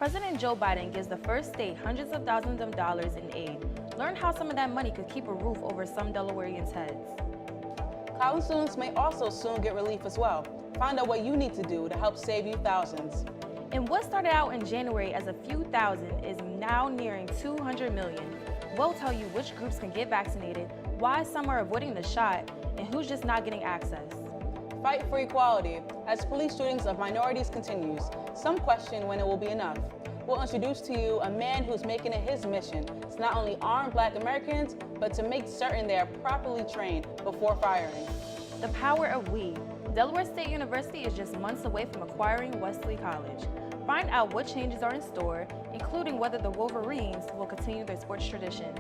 President Joe Biden gives the first state hundreds of thousands of dollars in aid. Learn how some of that money could keep a roof over some Delawareans' heads. College students may also soon get relief as well. Find out what you need to do to help save you thousands. And what started out in January as a few thousand is now nearing 200 million. We'll tell you which groups can get vaccinated, why some are avoiding the shot, and who's just not getting access. Fight for equality. As police shootings of minorities continues, some question when it will be enough. We'll introduce to you a man who's making it his mission to not only arm Black Americans, but to make certain they are properly trained before firing. The power of we. Delaware State University is just months away from acquiring Wesley College. Find out what changes are in store, including whether the Wolverines will continue their sports tradition.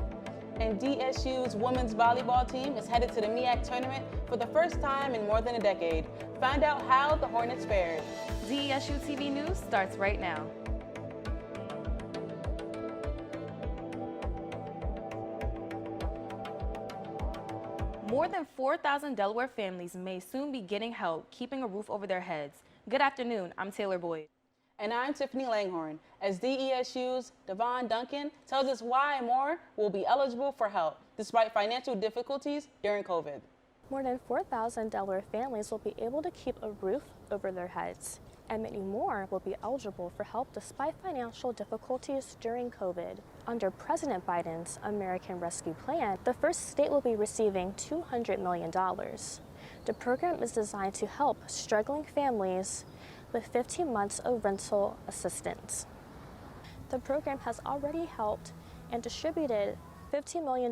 And DSU's women's volleyball team is headed to the MEAC tournament for the first time in more than a decade. Find out how the Hornets fared. WDESU-TV News starts right now. More than 4,000 Delaware families may soon be getting help keeping a roof over their heads. Good afternoon, I'm Taylor Boyd. And I'm Tiffany Langhorn, as DESU's Devon Duncan tells us why more will be eligible for help despite financial difficulties during COVID. More than 4,000 Delaware families will be able to keep a roof over their heads, and many more will be eligible for help despite financial difficulties during COVID. Under President Biden's American Rescue Plan, the first state will be receiving $200 million. The program is designed to help struggling families with 15 months of rental assistance. The program has already helped and distributed $15 million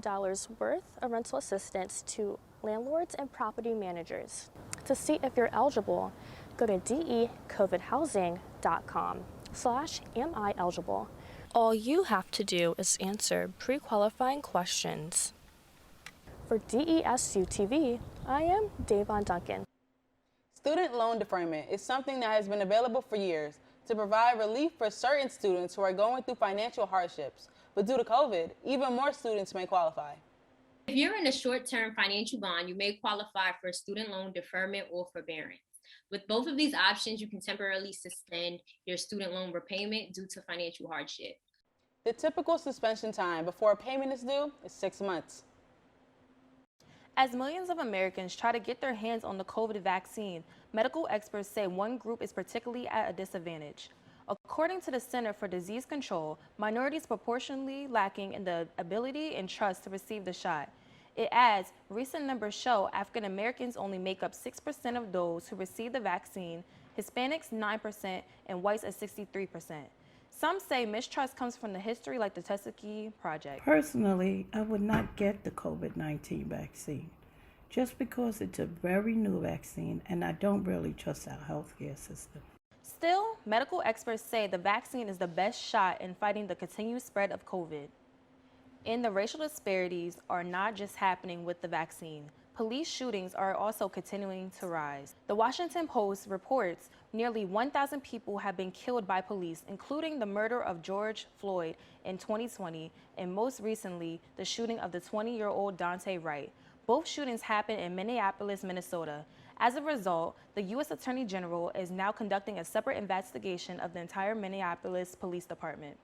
worth of rental assistance to landlords and property managers. To see if you're eligible, go to decovidhousing.com/am-I-eligible. All you have to do is answer pre-qualifying questions. For DESU-TV, I am Devon Duncan. Student loan deferment is something that has been available for years to provide relief for certain students who are going through financial hardships. But due to COVID, even more students may qualify. If you're in a short-term financial bond, you may qualify for student loan deferment or forbearance. With both of these options, you can temporarily suspend your student loan repayment due to financial hardship. The typical suspension time before a payment is due is 6 months. As millions of Americans try to get their hands on the COVID vaccine, medical experts say one group is particularly at a disadvantage. According to the Center for Disease Control, minorities proportionally lacking in the ability and trust to receive the shot. It adds, recent numbers show African Americans only make up 6% of those who receive the vaccine, Hispanics 9%, and whites at 63%. Some say mistrust comes from the history like the Tuskegee Project. Personally, I would not get the COVID-19 vaccine just because it's a very new vaccine and I don't really trust our healthcare system. Still, medical experts say the vaccine is the best shot in fighting the continued spread of COVID. And the racial disparities are not just happening with the vaccine. Police shootings are also continuing to rise. The Washington Post reports nearly 1,000 people have been killed by police, including the murder of George Floyd in 2020, and most recently, the shooting of the 20-year-old Dante Wright. Both shootings happened in Minneapolis, Minnesota. As a result, the U.S. Attorney General is now conducting a separate investigation of the entire Minneapolis Police Department.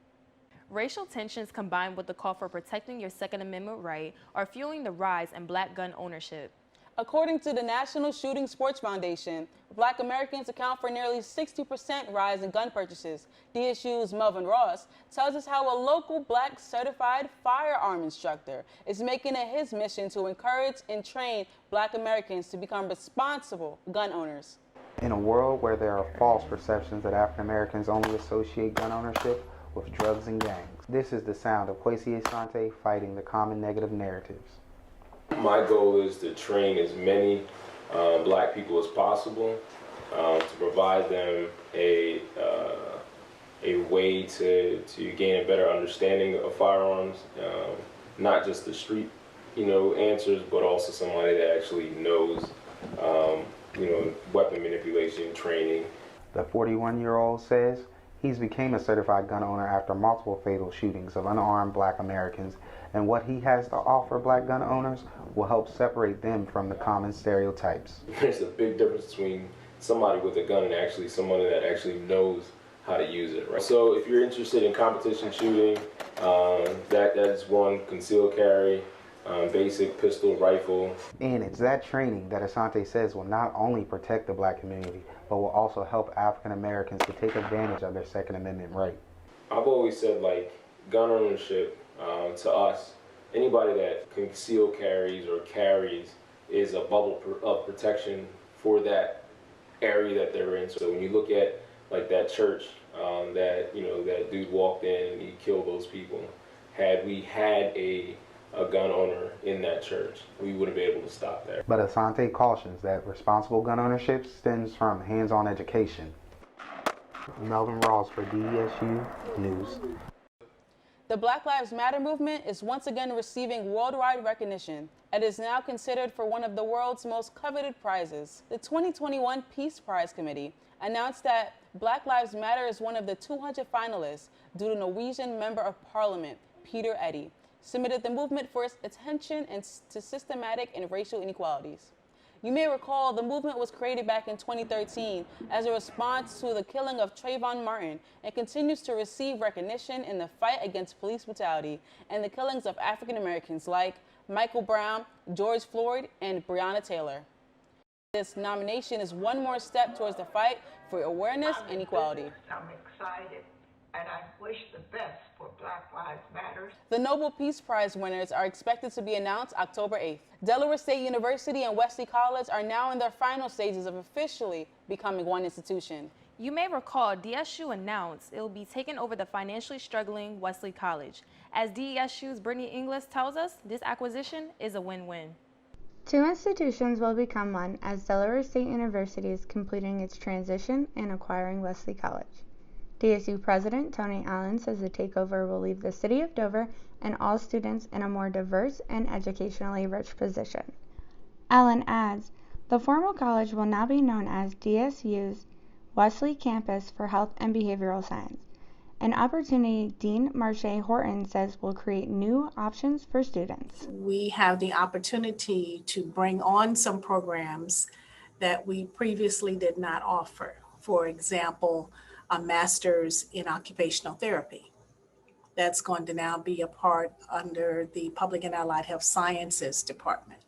Racial tensions combined with the call for protecting your Second Amendment right are fueling the rise in Black gun ownership. According to the National Shooting Sports Foundation, Black Americans account for nearly 60% rise in gun purchases. DSU's Melvin Ross tells us how a local Black certified firearm instructor is making it his mission to encourage and train Black Americans to become responsible gun owners. In a world where there are false perceptions that African Americans only associate gun ownership with drugs and gangs, this is the sound of Kwesi Asante fighting the common negative narratives. My goal is to train as many Black people as possible to provide them a way to gain a better understanding of firearms, not just the street, answers, but also somebody that actually knows, weapon manipulation training. The 41-year-old says he's became a certified gun owner after multiple fatal shootings of unarmed Black Americans, and what he has to offer Black gun owners will help separate them from the common stereotypes. There's a big difference between somebody with a gun and actually someone that actually knows how to use it, right? So if you're interested in competition shooting, that's one concealed carry, basic pistol, rifle. And it's that training that Asante says will not only protect the black community, but will also help African Americans to take advantage of their Second Amendment right. I've always said, like, gun ownership to us, anybody that conceal carries or carries is a bubble of protection for that area that they're in. So when you look at like that church that dude walked in and he killed those people, had we had a gun owner in that church, we wouldn't be able to stop that. But Asante cautions that responsible gun ownership stems from hands-on education. Melvin Ross for DESU News. The Black Lives Matter movement is once again receiving worldwide recognition and is now considered for one of the world's most coveted prizes. The 2021 Peace Prize Committee announced that Black Lives Matter is one of the 200 finalists due to Norwegian Member of Parliament Peter Eddy submitted the movement for its attention to systematic and racial inequalities. You may recall the movement was created back in 2013 as a response to the killing of Trayvon Martin and continues to receive recognition in the fight against police brutality and the killings of African Americans like Michael Brown, George Floyd, and Breonna Taylor. This nomination is one more step towards the fight for awareness and equality. I'm excited and I wish the best for Black Lives Matter. The Nobel Peace Prize winners are expected to be announced October 8th. Delaware State University and Wesley College are now in their final stages of officially becoming one institution. You may recall DSU announced it will be taking over the financially struggling Wesley College. As DESU's Brittany Inglis tells us, this acquisition is a win-win. Two institutions will become one as Delaware State University is completing its transition and acquiring Wesley College. DSU President Tony Allen says the takeover will leave the city of Dover and all students in a more diverse and educationally rich position. Allen adds, the former college will now be known as DSU's Wesley Campus for Health and Behavioral Science, an opportunity Dean Marche Horton says will create new options for students. We have the opportunity to bring on some programs that we previously did not offer. For example, a master's in occupational therapy. That's going to now be a part under the Public and Allied Health Sciences Department,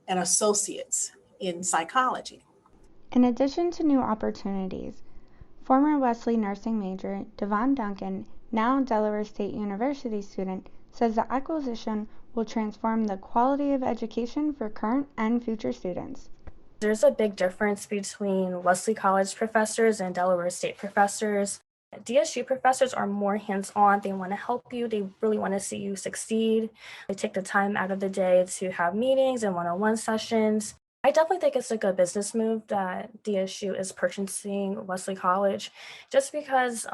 and associates in psychology. In addition to new opportunities, former Wesley nursing major Devon Duncan, now Delaware State University student, says the acquisition will transform the quality of education for current and future students. There's a big difference between Wesley College professors and Delaware State professors. DSU professors are more hands-on. They want to help you. They really want to see you succeed. They take the time out of the day to have meetings and one-on-one sessions. I definitely think it's a good business move that DSU is purchasing Wesley College, just because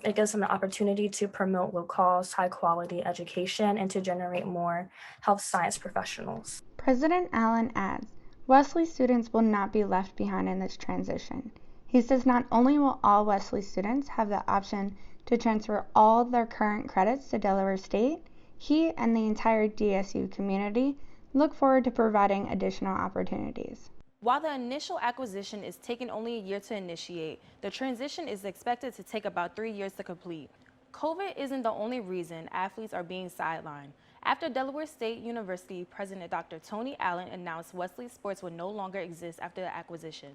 it gives them the opportunity to promote low-cost, high-quality education and to generate more health science professionals. President Allen adds, Wesley students will not be left behind in this transition. He says not only will all Wesley students have the option to transfer all their current credits to Delaware State, he and the entire DSU community look forward to providing additional opportunities. While the initial acquisition is taking only a year to initiate, the transition is expected to take about 3 years to complete. COVID isn't the only reason athletes are being sidelined. After Delaware State University President Dr. Tony Allen announced Wesley Sports would no longer exist after the acquisition.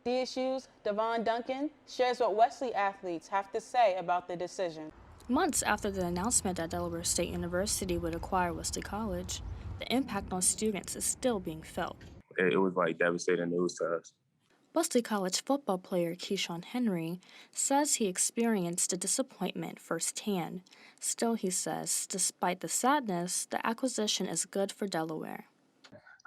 DSU's Devon Duncan shares what Wesley athletes have to say about the decision. Months after the announcement that Delaware State University would acquire Wesley College, the impact on students is still being felt. It was like devastating news to us. Wesley College football player Keyshawn Henry says he experienced the disappointment firsthand. Still, he says, despite the sadness, the acquisition is good for Delaware.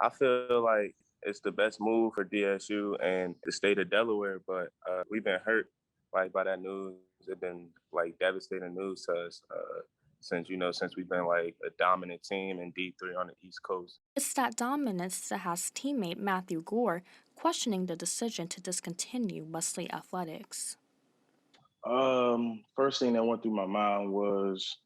I feel like it's the best move for DSU and the state of Delaware, but we've been hurt by that news. It's been devastating news to us since we've been a dominant team in D3 on the East Coast. It's that dominance that has teammate Matthew Gore questioning the decision to discontinue Wesley athletics. First thing that went through my mind was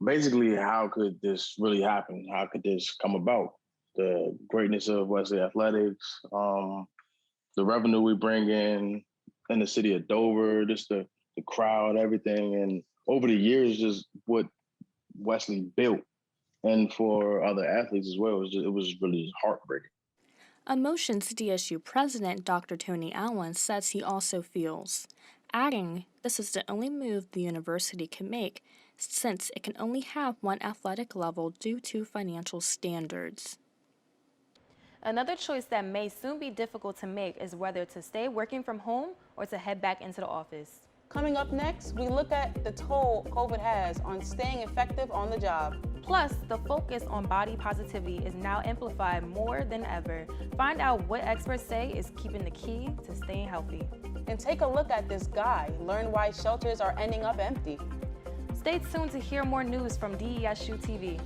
basically, how could this really happen? How could this come about? The greatness of Wesley athletics, the revenue we bring in, in the city of Dover, just the crowd, everything. And over the years, just what Wesley built, and for other athletes as well, it was really heartbreaking. Emotions DSU President Dr. Tony Allen says he also feels, adding, this is the only move the university can make since it can only have one athletic level due to financial standards. Another choice that may soon be difficult to make is whether to stay working from home or to head back into the office. Coming up next, we look at the toll COVID has on staying effective on the job. Plus, the focus on body positivity is now amplified more than ever. Find out what experts say is keeping the key to staying healthy. And take a look at this guy. Learn why shelters are ending up empty. Stay tuned to hear more news from WDESU-TV.